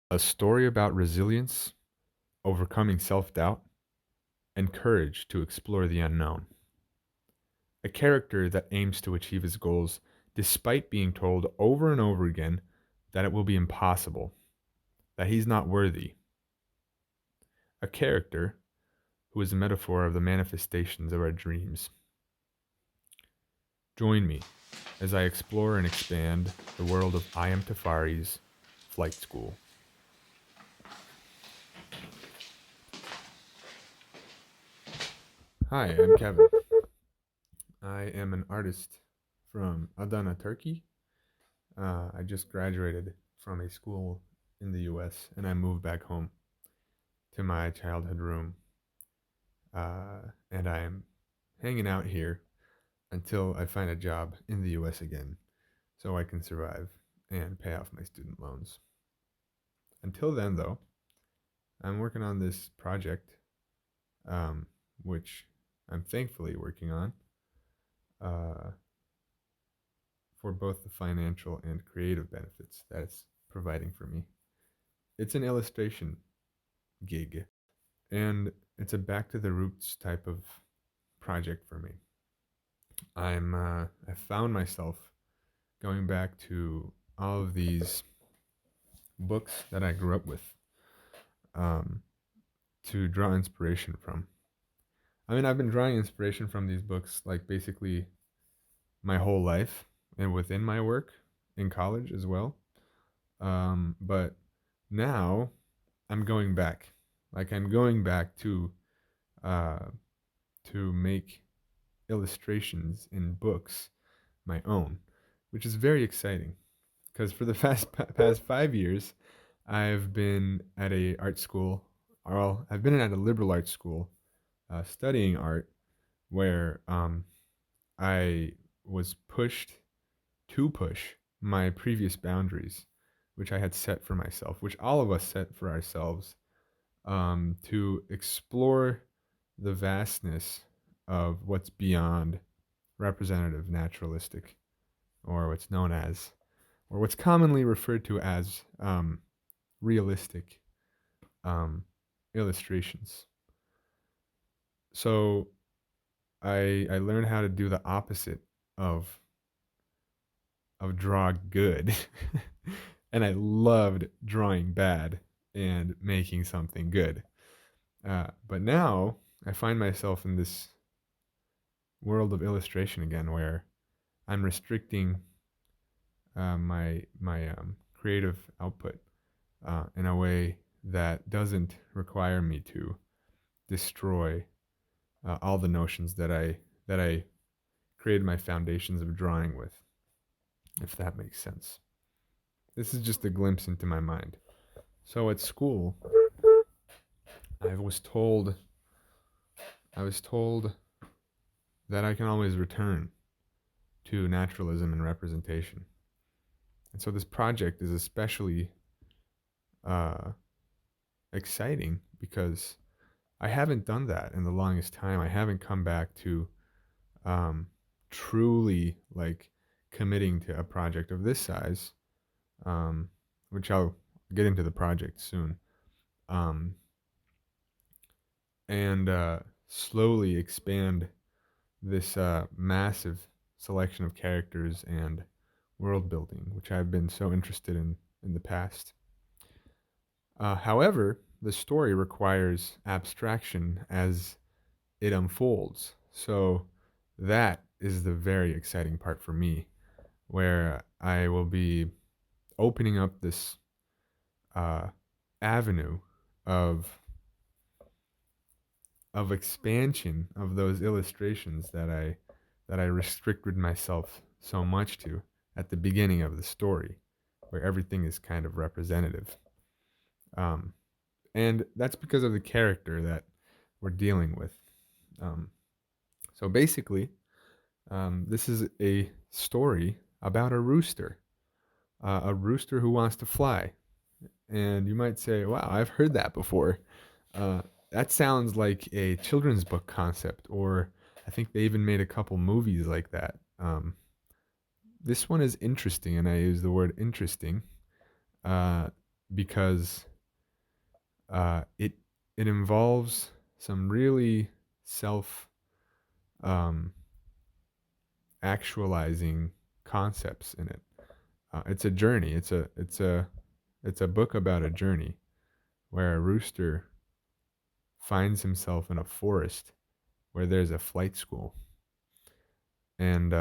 A story about resilience, overcoming self doubt, and courage to explore the unknown. A character that aims to achieve his goals despite being told over and over again that it will be impossible, that he's not worthy. A character who is a metaphor of the manifestations of our dreams. Join me as I explore and expand the world of I Am Tafari's Flight School. Hi, I'm Kevin. I am an artist from Adana, Turkey. I just graduated from a school in the US and I moved back home to my childhood room. And I'm hanging out here until I find a job in the US again so I can survive and pay off my student loans. Until then, though, I'm working on this project, um, which I'm thankfully working on uh, for both the financial and creative benefits that it's providing for me. It's an illustration gig, and it's a back to the roots type of project for me. I found myself going back to all of these books that I grew up with um, to draw inspiration from. I mean, I've been drawing inspiration from these books like basically my whole life and within my work in college as well. But now I'm going back. Like I'm going back uh, to make illustrations in books my own, which is very exciting because for the past 5 years, I've been at a art school, or I've been at a liberal arts school studying art where I was pushed to push my previous boundaries, which I had set for myself, which all of us set for ourselves, to explore the vastness of what's beyond representative naturalistic, or what's known as, or what's commonly referred to as realistic um, illustrations. So I learned how to do the opposite of draw good. And I loved drawing bad and making something good. But now I find myself in this world of illustration again, where I'm restricting my creative output in a way that doesn't require me to destroy all the notions that I created my foundations of drawing with, if that makes sense. This is just a glimpse into my mind. So at school, I was told I was told that I can always return to naturalism and representation. And so this project is especially uh, exciting because I haven't done that in the longest time. I haven't come back to um, truly like committing to a project of this size, um, which I'll get into the project soon, um, and slowly expand this massive selection of characters and world building, which I've been so interested in the past. However, the story requires abstraction as it unfolds. So that is the very exciting part for me, where I will be opening up this uh, avenue of expansion of those illustrations that I restricted myself so much to at the beginning of the story, where everything is kind of representative. Um, and that's because of the character that we're dealing with. Um, so basically, this is a story about a rooster who wants to fly. And you might say, wow, I've heard that before. Uh, that sounds like a children's book concept, or I think they even made a couple movies like that. This one is interesting, and I use the word interesting, uh, because it involves some really self um, actualizing concepts in it. It's a journey. It's a book about a journey where a rooster finds himself in a forest where there's a flight school, and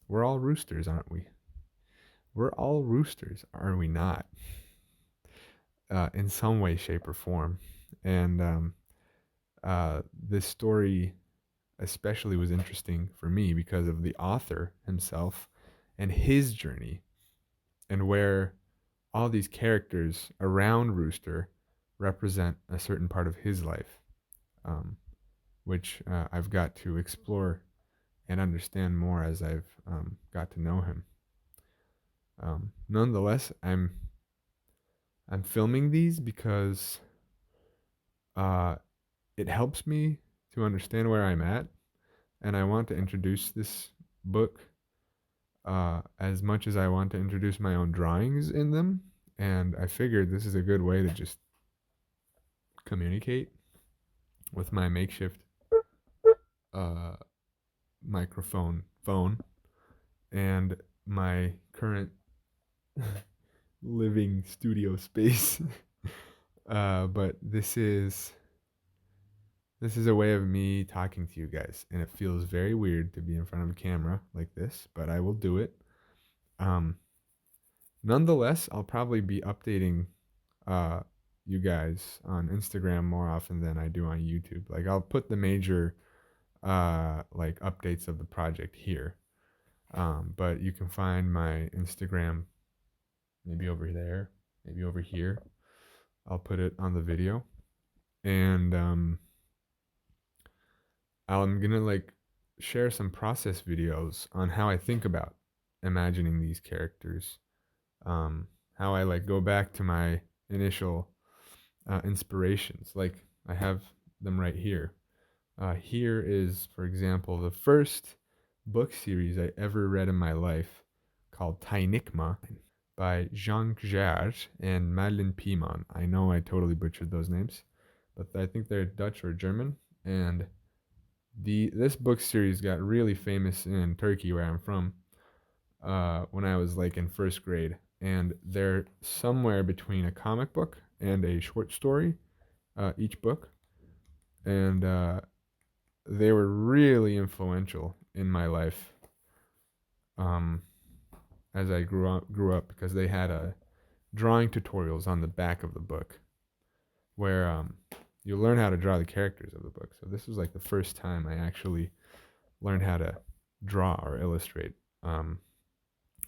we're all roosters, aren't we? We're all roosters, are we not? In some way, shape, or form. And this story especially was interesting for me because of the author himself and his journey, and where all these characters around Rooster represent a certain part of his life, um, which I've got to explore and understand more as I've got to know him. Nonetheless, I'm filming these because uh, it helps me to understand where I'm at, and I want to introduce this book as much as I want to introduce my own drawings in them. And I figured this is a good way to just communicate with my makeshift uh, microphone phone and my current living studio space. But this is a way of me talking to you guys, and it feels very weird to be in front of a camera like this, but I will do it. Um, Nonetheless, I'll probably be updating uh, you guys on Instagram more often than I do on YouTube. Like I'll put the major like updates of the project here. But you can find my Instagram maybe over there, maybe over here. I'll put it on the video. And I'm gonna like share some process videos on how I think about imagining these characters. How I like go back to my initial inspirations. Like I have them right here. Here is, for example, the first book series I ever read in my life called Tainikma by Jean Gert and Madeline Piemann. I know I totally butchered those names, but I think they're Dutch or German. And this book series got really famous in Turkey, where I'm from, when I was like in first grade. And they're somewhere between a comic book and a short story, each book. And they were really influential in my life um, as I grew up because they had drawing tutorials on the back of the book where you learn how to draw the characters of the book. So this was like the first time I actually learned how to draw or illustrate. Um,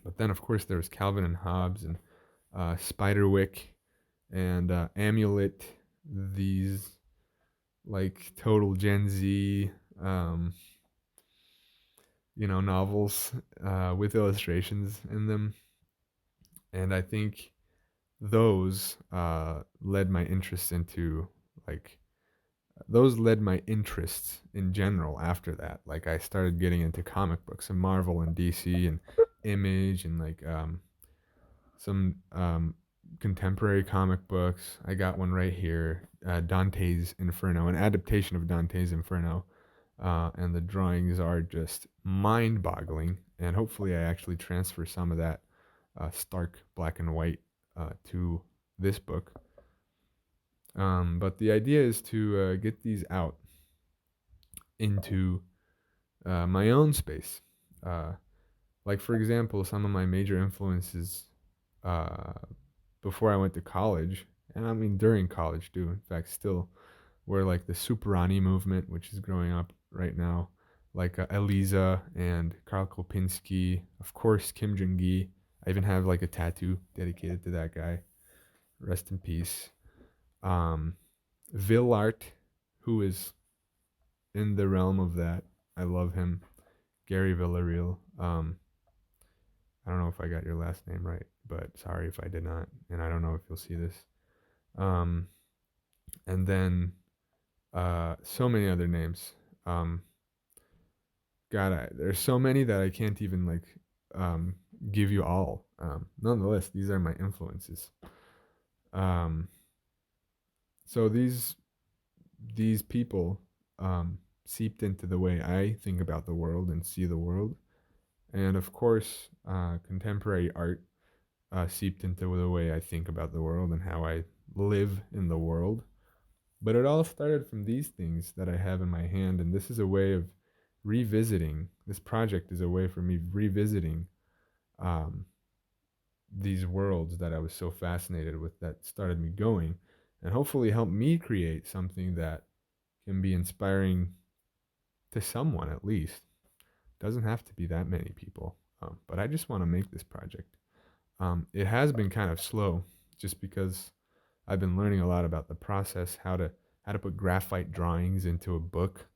but then, of course, there was Calvin and Hobbes and Spiderwick and Amulet. These like total Gen Z, um, novels with illustrations in them, and I think those led my interest into like those led my interests in general after that. Like I started getting into comic books and Marvel and DC and Image and like some contemporary comic books. I got one right here, Dante's Inferno, an adaptation of Dante's Inferno. And the drawings are just mind-boggling. And hopefully, I actually transfer some of that stark black and white to this book. But the idea is to get these out into my own space. Uh, like, for example, some of my major influences uh, before I went to college, and I mean during college too, in fact, still, were like the Superani movement, which is growing up right now, like Eliza and Karl Kopinski, of course, Kim Jong-gi. I even have like a tattoo dedicated to that guy. Rest in peace. Um, Villart, who is in the realm of that. I love him. Gary Villarreal. I don't know if I got your last name right, but sorry if I did not, and I don't know if you'll see this. Um, and then so many other names. Um, God, there's so many that I can't even like um, give you all. Nonetheless, these are my influences. Um, so these people seeped into the way I think about the world and see the world, and of course, contemporary art seeped into the way I think about the world and how I live in the world. But it all started from these things that I have in my hand, and this is a way of revisiting. This project is a way for me revisiting um, these worlds that I was so fascinated with that started me going, and hopefully help me create something that can be inspiring to someone at least. Doesn't have to be that many people, but I just want to make this project. It has been kind of slow, just because I've been learning a lot about the process, how to put graphite drawings into a book,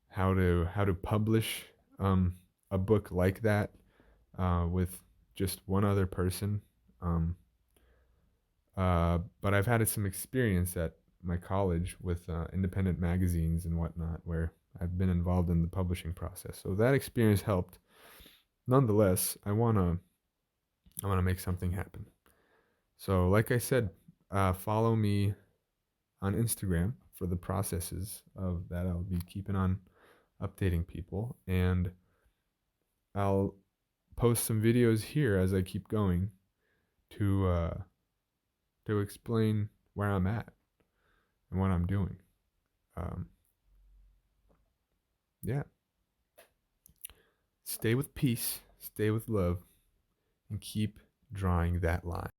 how to publish um, a book like that with just one other person. Um, but I've had some experience at my college with independent magazines and whatnot, where I've been involved in the publishing process. So that experience helped. Nonetheless, I wanna make something happen. So, like I said, follow me on Instagram for the processes of that. I'll be keeping on updating people, and I'll post some videos here as I keep going to explain where I'm at and what I'm doing. Um, yeah, stay with peace, stay with love, and keep drawing that line.